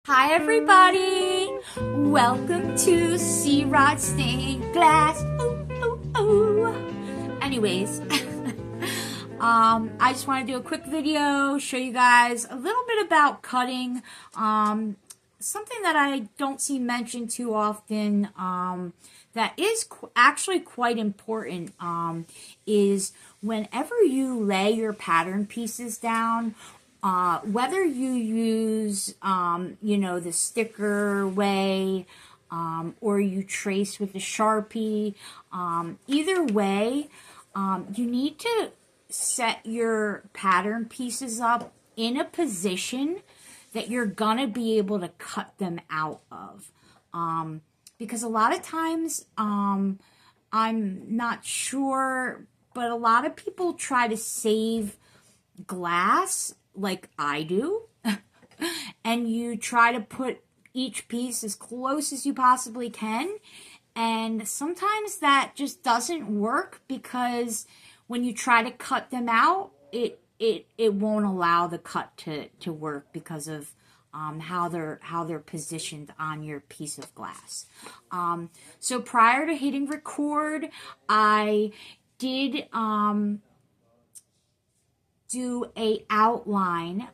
Hi everybody! Welcome to C-Rod Stained Glass. Ooh, ooh, ooh. Anyways, I just want to do a quick video, show you guys a little bit about cutting. Something that I don't see mentioned too often, that is actually quite important, is whenever you lay your pattern pieces down, whether you use, the sticker way, or you trace with the Sharpie, either way, you need to set your pattern pieces up in a position that you're gonna be able to cut them out of. Because a lot of times, I'm not sure, but a lot of people try to save glass like I do, and you try to put each piece as close as you possibly can, and sometimes that just doesn't work because when you try to cut them out, it won't allow the cut to work because of how they're positioned on your piece of glass. So prior to hitting record, I did do a outline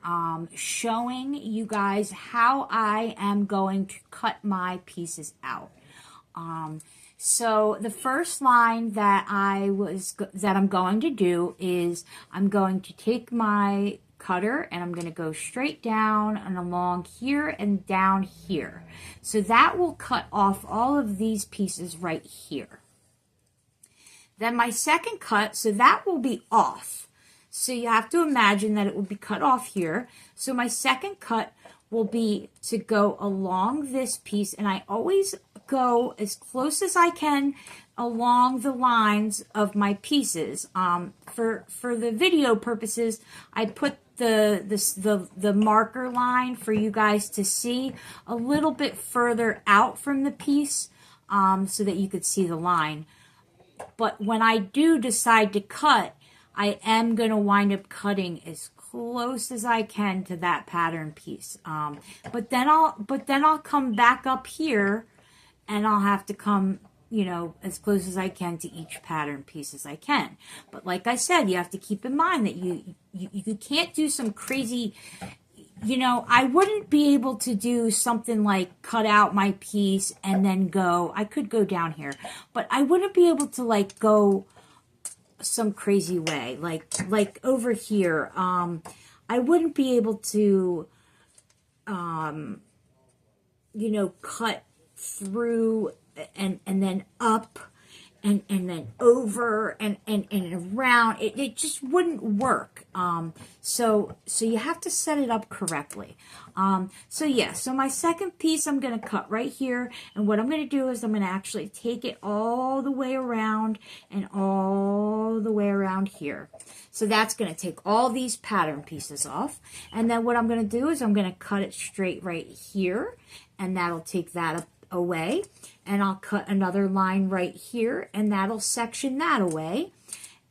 showing you guys how I am going to cut my pieces out. So the first line that I'm going to do is I'm going to take my cutter and I'm going to go straight down and along here and down here. So that will cut off all of these pieces right here. Then my second cut, so that will be off. So you have to imagine that it will be cut off here. So my second cut will be to go along this piece, and I always go as close as I can along the lines of my pieces. For the video purposes, I put the marker line for you guys to see a little bit further out from the piece, so that you could see the line. But when I do decide to cut, I am going to wind up cutting as close as I can to that pattern piece. But then I'll come back up here and I'll have to come, as close as I can to each pattern piece as I can. But like I said, you have to keep in mind that you can't do some crazy, I wouldn't be able to do something like cut out my piece and then go, I could go down here, but I wouldn't be able to like go some crazy way, like over here. I wouldn't be able to, cut through and then up and then over and around. It just wouldn't work. So you have to set it up correctly. So my second piece I'm going to cut right here, and what I'm going to do is I'm going to actually take it all the way around and all the way around here. So that's going to take all these pattern pieces off, and then what I'm going to do is I'm going to cut it straight right here, and that'll take that away, and I'll cut another line right here, and that'll section that away,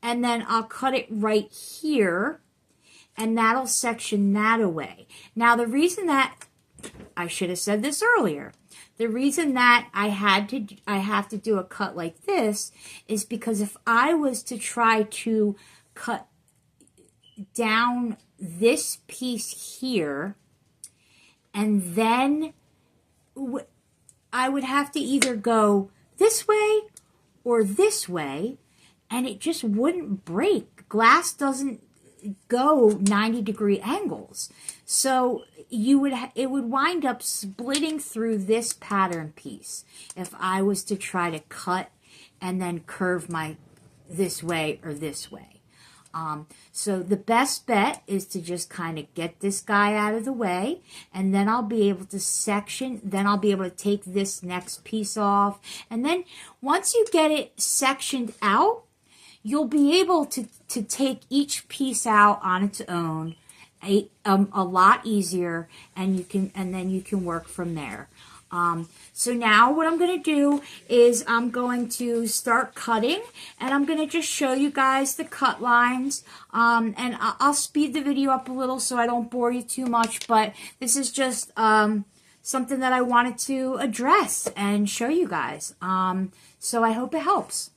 and then I'll cut it right here, and that'll section that away. Now the reason that, I should have said this earlier, the reason that I have to do a cut like this is because if I was to try to cut down this piece here, and then I would have to either go this way or this way, and it just wouldn't break. Glass doesn't go 90-degree angles. So it would wind up splitting through this pattern piece if I was to try to cut and then curve this way or this way. So the best bet is to just kind of get this guy out of the way, and then I'll be able to section, then I'll be able to take this next piece off, and then once you get it sectioned out, you'll be able to take each piece out on its own a lot easier, and then you can work from there. So now what I'm going to do is I'm going to start cutting, and I'm going to just show you guys the cut lines, and I'll speed the video up a little so I don't bore you too much, but this is just something that I wanted to address and show you guys. So I hope it helps.